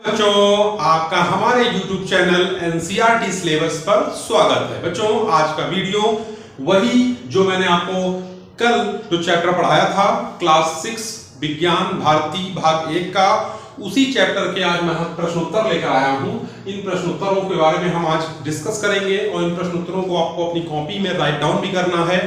बच्चों, आपका हमारे YouTube चैनल NCERT सिलेबस पर स्वागत है। बच्चों, आज का वीडियो वही जो मैंने आपको कल जो चैप्टर पढ़ाया था क्लास 6 विज्ञान भारती भाग 1 का, उसी चैप्टर के आज मैं प्रश्नोत्तर लेकर आया हूं। इन प्रश्नोत्तरों के बारे में हम आज डिस्कस करेंगे और इन प्रश्नोत्तरों को आपको अपनी कॉपी में राइट डाउन भी करना है।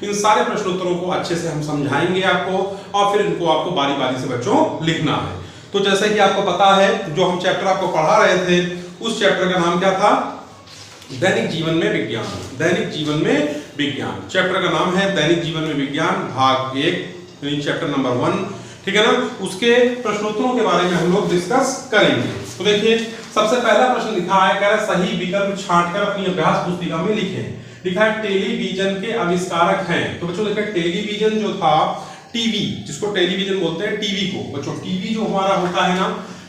इन सारे प्रश्नोत्तरों को अच्छे से हम समझाएंगे आपको और फिर इनको आपको बारी बारी से बच्चों लिखना है। तो जैसे कि आपको पता है, जो हम चैप्टर आपको पढ़ा रहे थे उस चैप्टर का नाम क्या था? दैनिक जीवन में विज्ञान। दैनिक जीवन में विज्ञान चैप्टर का नाम है दैनिक जीवन में विज्ञान भाग 1, चैप्टर नंबर 1। ठीक है ना। उसके प्रश्नोत्तरों के बारे में हम लोग डिस्कस करेंगे। तो देखिए, सबसे पहला प्रश्न लिखा है, कह रहा सही विकल्प छांटकर अपनी अभ्यास पुस्तिका में लिखें। लिखा है टेलीविजन के आविष्कारक हैं। तो बच्चों लिखा है टेलीविजन जो था, टीवी जिसको टेलीविजन बोलते हैं, टीवी को बच्चों टीवी जो हमारा होता है ना,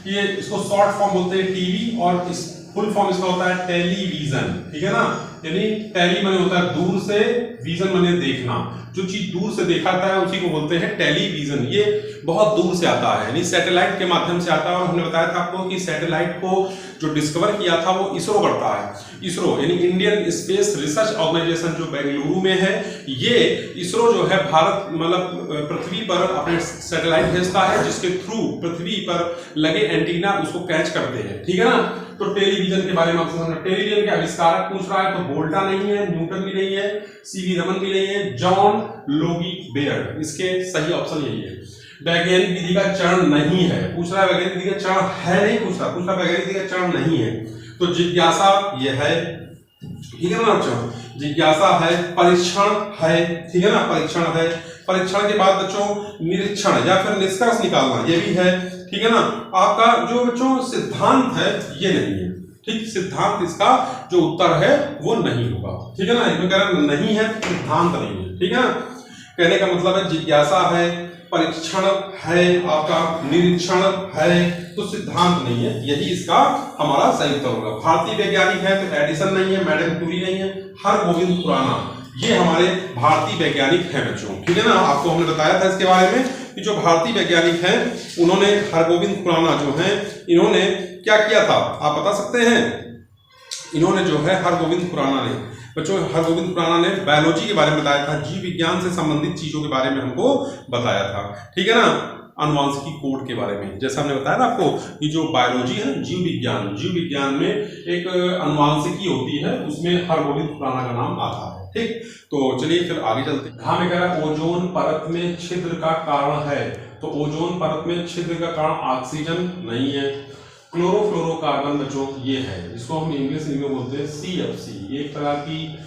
ये इसको शॉर्ट फॉर्म बोलते हैं टीवी, और इस फुल फॉर्म इसका होता है टेलीविजन। ठीक है ना। यानी टेली माने होता है दूर से, विजन माने देखना। जो चीज दूर से देखा जाता है उसी को बोलते हैं टेलीविजन। ये बहुत दूर से आता है, यानी सैटेलाइट के माध्यम से आता है। और हमने बताया था आपको कि सैटेलाइट को जो डिस्कवर किया था वो इसरो करता है। इसरो यानी इंडियन स्पेस रिसर्च ऑर्गेनाइजेशन जो बेंगलुरु में है, ये इसरो जो है भारत मतलब पृथ्वी पर अपने सैटेलाइट भेजता है, जिसके थ्रू पृथ्वी पर लगे एंटीना उसको कैच करते हैं। ठीक है ना। तो टेलीविजन के बारे में आपसे समझना। टेलीविजन के आविष्कारक पूछ रहा है, तो वोल्टा नहीं है, न्यूटन भी नहीं है, सीवी रमन भी नहीं है, जॉन लोगी बेयर। इसके सही ऑप्शन यही है। वैज्ञानिक विधि का चरण नहीं है पूछ रहा है, वैज्ञानिक विधि का चरण है नहीं पूछ रहा वैज्ञानिक विधि का चरण नहीं है। तो जिज्ञासा ये है। ठीक है ना बच्चों, जिज्ञासा है, परीक्षण है। ठीक है ना, परीक्षण है। परीक्षण के बाद बच्चों निरीक्षण या फिर निष्कर्ष निकालना, ये भी है। ठीक है ना। आपका जो बच्चों सिद्धांत है ये नहीं है। ठीक, सिद्धांत इसका जो उत्तर है वो नहीं होगा। ठीक है ना। इसमें कह रहा नहीं है, सिद्धांत नहीं है। ठीक है ना। कहने का मतलब है जिज्ञासा है, परीक्षण है, आपका निरीक्षण है, तो सिद्धांत नहीं है। यही इसका हमारा सही उत्तर होगा। भारतीय वैज्ञानिक है तो एडिसन नहीं है, मैडम क्यूरी नहीं है, हरगोविंद खुराना, ये हमारे भारतीय वैज्ञानिक हैं बच्चों। ठीक है ना। आपको हमने बताया था इसके बारे में कि जो भारतीय वैज्ञानिक हैं उन्होंने, हरगोविंद खुराना जो हैं, इन्होंने क्या किया था आप बता सकते हैं? इन्होंने जो है हरगोविंद खुराना ने बच्चों, हरगोविंद खुराना ने बायोलॉजी के बारे में बताया था, जीव विज्ञान से संबंधित चीजों के बारे में हमको बताया था। ठीक है ना। अनुवांशिकी कोड के बारे में, जैसा हमने बताया ना आपको कि जो बायोलॉजी है, जीव विज्ञान में एक अनुवांशिकी होती है, उसमें हरगोविंद खुराना का नाम आता है। ठीक, तो चलिए फिर आगे चलते हैं। हाँ, मैं कह रहा ओजोन परत में छिद्र का कारण है। तो ओजोन परत में छिद्र का कारण ऑक्सीजन नहीं है, क्लोरोफ्लोरोकार्बन बच्चों ये है, जिसको हम इंग्लिश में बोलते हैं CFC। एक तरह की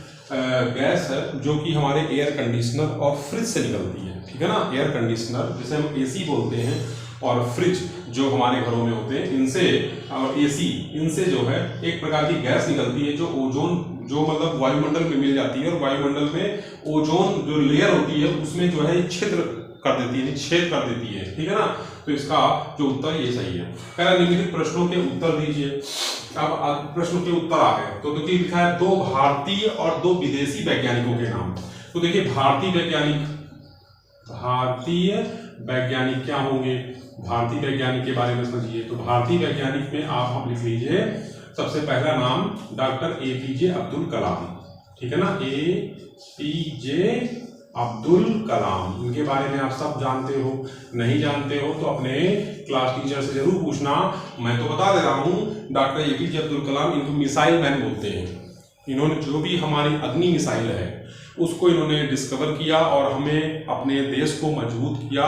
गैस है जो कि हमारे एयर कंडीशनर और फ्रिज से निकलती है। ठीक है ना। एयर कंडीशनर जिसे हम AC बोलते हैं, और फ्रिज जो हमारे घरों में होते हैं, इनसे और AC, इनसे जो है एक प्रकार की गैस निकलती है जो ओजोन, जो मतलब वायुमंडल में मिल जाती है, और वायुमंडल में ओजोन जो लेयर होती है उसमें जो है छिद्र कर देती है, छेद कर देती है। ठीक है ना। तो इसका जो उत्तर ये सही है। कह रहा निम्नलिखित प्रश्नों के उत्तर दीजिए। अब प्रश्नों के उत्तर आ गए। तो देखिए लिखा है 2 भारतीय और 2 विदेशी वैज्ञानिकों के नाम। तो देखिए भारतीय वैज्ञानिक क्या होंगे? भारतीय वैज्ञानिक के बारे में समझिए। तो भारतीय वैज्ञानिक में आप हम लिख लीजिए, सबसे पहला नाम डॉक्टर APJ अब्दुल कलाम। ठीक है ना। APJ अब्दुल कलाम, इनके बारे में आप सब जानते हो। नहीं जानते हो तो अपने क्लास टीचर से जरूर पूछना। मैं तो बता दे रहा हूँ, डॉक्टर APJ अब्दुल कलाम, इनको मिसाइल मैन बोलते हैं। इन्होंने जो भी हमारी अग्नि मिसाइल है उसको इन्होंने डिस्कवर किया और हमें अपने देश को मजबूत किया,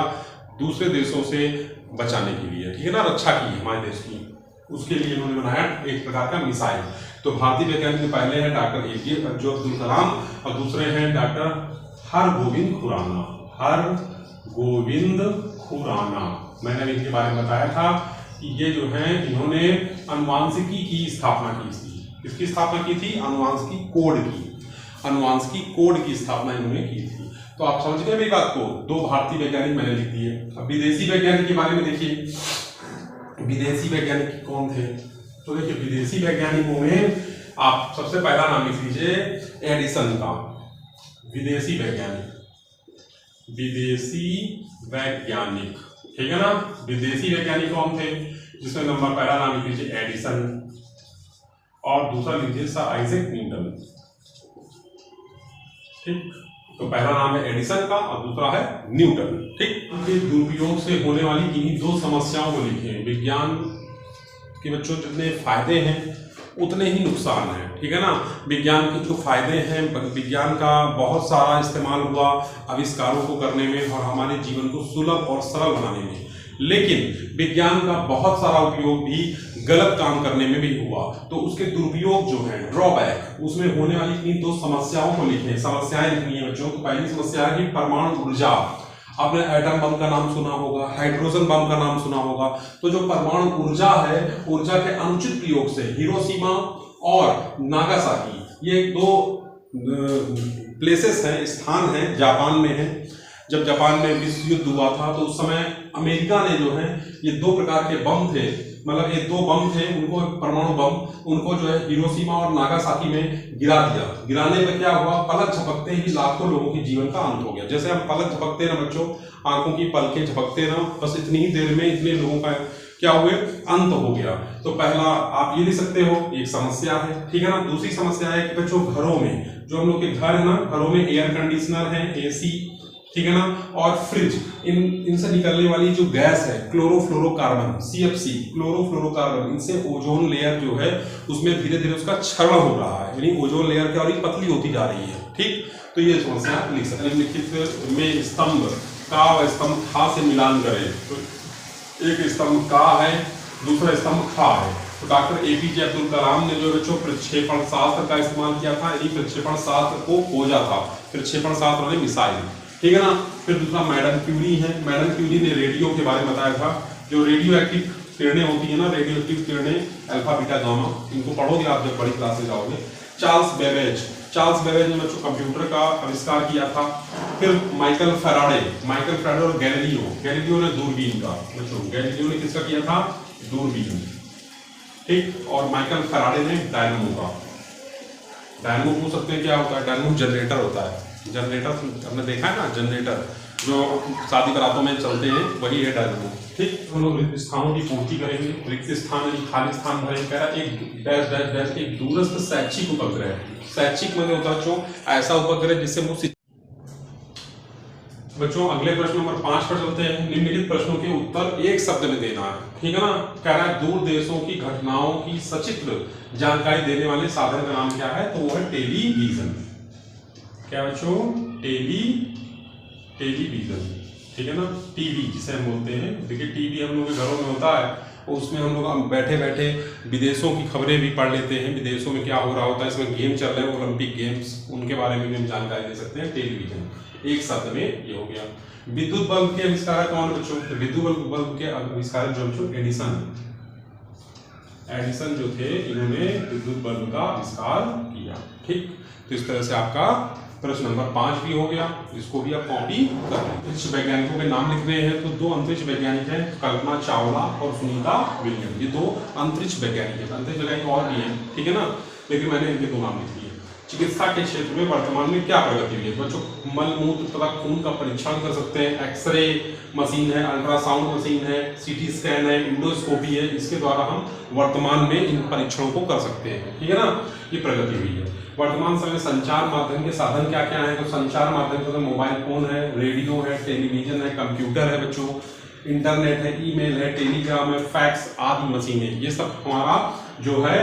दूसरे देशों से बचाने के लिए। ठीक है ना, रक्षा की हमारे देश की, उसके लिए इन्होंने बनाया एक प्रकार का मिसाइल। तो भारतीय वैज्ञानिक में पहले हैं डॉक्टर APJ अब्दुल कलाम और दूसरे हैं डॉक्टर हरगोविंद खुराना। हरगोविंद खुराना, मैंने इनके बारे में बताया था कि ये जो है इन्होंने अनुवांशिकी की स्थापना की थी। किसकी स्थापना की थी? अनुवांशिकी कोड की। अनुवांशिकी कोड की स्थापना इन्होंने की थी। तो आप समझ गए मेरी बात को। 2 भारतीय वैज्ञानिक मैंने लिख दिए। अब विदेशी वैज्ञानिक के बारे में देखिए, विदेशी वैज्ञानिक कौन थे? तो देखिए विदेशी वैज्ञानिकों में आप सबसे पहला नाम लिख लीजिए एडिसन का। विदेशी वैज्ञानिक, ठीक है ना। विदेशी वैज्ञानिक कौन थे? जिसमें नंबर पहला नाम लिख लीजिए एडिसन और दूसरा लीजिए सर आइजैक न्यूटन। ठीक, तो पहला नाम है एडिसन का और दूसरा है न्यूटन। ठीक, के दुरुपयोग से होने वाली इन्हीं दो समस्याओं को लिखें। विज्ञान के बच्चों जितने फायदे हैं उतने ही नुकसान हैं। ठीक है ना, विज्ञान के जो फायदे हैं, विज्ञान का बहुत सारा इस्तेमाल हुआ आविष्कारों को करने में और हमारे जीवन को सुलभ और सरल बनाने में, लेकिन विज्ञान का बहुत सारा उपयोग भी गलत काम करने में भी हुआ। तो उसके दुरुपयोग जो है, ड्रॉबैक, उसमें होने वाली इन दो समस्याओं को लिखें। समस्याएं लिखनी है बच्चों। तो पहली समस्या है कि परमाणु ऊर्जा। आपने एटम बम का नाम सुना होगा, हाइड्रोजन बम का नाम सुना होगा। तो जो परमाणु ऊर्जा है, ऊर्जा के अनुचित प्रयोग से हिरोशिमा और नागासाकी, ये दो प्लेसेस हैं, स्थान हैं, जापान में है। जब जापान में विश्व युद्ध हुआ था तो उस समय अमेरिका ने जो है ये दो प्रकार के बम थे, मतलब ये दो बम थे, उनको परमाणु बम, उनको जो है हिरोशिमा और नागासाकी में गिरा दिया। गिराने पर क्या हुआ, पलक झपकते ही लाखों लोगों के जीवन का अंत हो गया। जैसे हम पलक झपकते ना बच्चों, आंखों की पलकें झपकते ना, बस इतनी ही देर में इतने लोगों का क्या हुए, अंत हो गया। तो पहला आप ये लिख सकते हो, एक समस्या है। ठीक है ना। दूसरी समस्या है कि बच्चों घरों में, जो हम लोग के घर है ना, घरों में एयर कंडीशनर है, एसी, ठीक है ना, और फ्रिज, इनसे निकलने वाली जो गैस है क्लोरोफ्लोरोकार्बन, CFC, क्लोरोफ्लोरोकार्बन, इनसे ओजोन लेयर जो है उसमें धीरे धीरे उसका क्षरण हो रहा है, यानी ओजोन लेयर क्या हो रही, पतली होती जा रही है। ठीक, तो ये समस्या लिख सकते हैं। निम्नलिखित में स्तंभ का व स्तंभ खा से मिलान करें। तो एक स्तंभ का है, दूसरा स्तंभ खा है। तो डॉक्टर APJ अब्दुल कलाम ने जो बच्चों प्रक्षेपण शास्त्र का इस्तेमाल किया था, यानी प्रक्षेपण शास्त्र को खोजा था। प्रक्षेपण शास्त्र वाले मिसाइल, ठीक है ना। फिर दूसरा मैडम क्यूरी है। मैडम क्यूरी ने रेडियो के बारे में बताया था। जो रेडियो एक्टिव किरणें होती है ना, रेडियो एक्टिव किरणें अल्फा बीटा गामा, इनको पढ़ोगे आप जब बड़ी क्लास में जाओगे। चार्ल्स बेबेज ने बच्चों कंप्यूटर का आविष्कार किया था। फिर माइकल फैराडे और गैलीलियो ने दूरबीन का, बच्चों गैलीलियो ने किसका किया था, दूरबीन। ठीक, और माइकल फैराडे ने डायनामो का। डायनामो पूछ सकते हैं क्या होता है, डायनामो जनरेटर होता है। जनरेटर हमने देखा है ना, जनरेटर जो शादी बारातों में चलते हैं, वही है डायनामो। ठीक, हम लोग रिक्त स्थानों की पूर्ति करेंगे। रिक्त स्थान यानी खाली स्थान भरेंगे। कह रहा है एक डैश डैश डैश एक दूरस्थ शैक्षिक उपग्रह। शैक्षिक मतलब होता है बच्चों ऐसा उपग्रह जिससे मुझसे। बच्चों अगले प्रश्न नंबर 5 पर चलते हैं। निम्नलिखित प्रश्नों के उत्तर एक शब्द में देना है। ठीक है ना। कह रहा है दूर देशों की घटनाओं की सचित्र जानकारी देने वाले साधन का नाम क्या है, तो वो है टेलीविजन। क्या बच्चों, टेलीविजन, ठीक है ना, टीवी जिसे हम बोलते हैं। देखिए टीवी हम लोग के घरों में होता है, उसमें हम लोग बैठे बैठे विदेशों की खबरें भी पढ़ लेते हैं। विदेशों में क्या हो रहा होता है, इसमें गेम चल रहे हैं, ओलंपिक गेम्स, उनके बारे में भी हम जानकारी दे सकते हैं। टेलीविजन एक शब्द में ये हो गया। विद्युत बल्ब के आविष्कार कौन बच्चों, तो विद्युत बल्ब के आविष्कार जो बच्चों एडिसन जो थे, इन्होंने विद्युत बल्ब का आविष्कार किया। ठीक, तो इस तरह से आपका प्रश्न नंबर 5 भी हो गया। इसको भी आप कॉपी कर लें। अंतरिक्ष वैज्ञानिकों के नाम लिख रहे हैं, तो दो अंतरिक्ष वैज्ञानिक हैं, कल्पना चावला और सुनीता विलियम। ये दो अंतरिक्ष वैज्ञानिक हैं। अंतरिक्ष वैज्ञानिक और भी हैं, ठीक है ना, लेकिन मैंने इनके दो नाम लिख दिए। चिकित्सा के क्षेत्र में वर्तमान में क्या प्रगति हुई है बच्चों, मल मूत्र तथा खून का परीक्षण कर सकते हैं। एक्सरे मशीन है, अल्ट्रासाउंड मशीन है, CT स्कैन है, इंडोस्कोपी है। इसके द्वारा हम वर्तमान में इन परीक्षणों को कर सकते हैं। ठीक है ना, ये प्रगति हुई है। वर्तमान समय संचार माध्यम के साधन क्या क्या है, तो संचार माध्यम तो मोबाइल फोन है, रेडियो है, टेलीविजन है, कंप्यूटर है बच्चों, इंटरनेट है, ईमेल है, टेलीग्राम है, फैक्स आदि मशीनें, ये सब हमारा जो है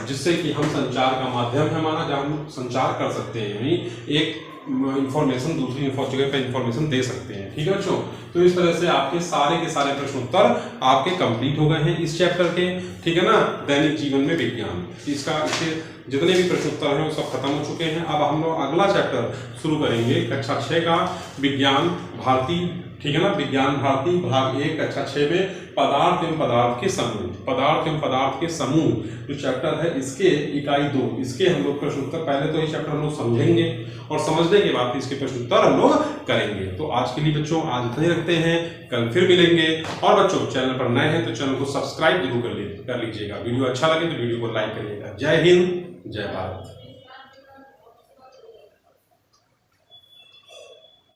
जिससे कि हम संचार का माध्यम है हमारा, जहाँ हम संचार कर सकते हैं, यानी एक इंफॉर्मेशन दूसरी जगह पे इंफॉर्मेशन दे सकते हैं। ठीक है बच्चों, तो इस तरह से आपके सारे के सारे प्रश्न उत्तर आपके कंप्लीट हो गए हैं इस चैप्टर के। ठीक है ना, दैनिक जीवन में विज्ञान, इससे जितने भी प्रश्न उत्तर हैं वो सब खत्म हो चुके हैं। अब हम लोग अगला चैप्टर शुरू करेंगे कक्षा 6 का, विज्ञान भारती। ठीक है ना, विज्ञान भारती भाग 1 कक्षा 6 में पदार्थ एवं पदार्थ के समूह, पदार्थ एवं पदार्थ के समूह जो चैप्टर है, इसके इकाई 2, इसके हम लोग प्रश्न उत्तर, पहले तो ये चैप्टर हम लोग समझेंगे और समझने के बाद इसके प्रश्न उत्तर हम लोग करेंगे। तो आज के लिए बच्चों आज इतना ही रखते हैं, कल फिर मिलेंगे। और बच्चों चैनल पर नए हैं तो चैनल को सब्सक्राइब जरूर कर लीजिएगा। वीडियो अच्छा लगे तो वीडियो को लाइक करिएगा। जय हिंद, जय भारत।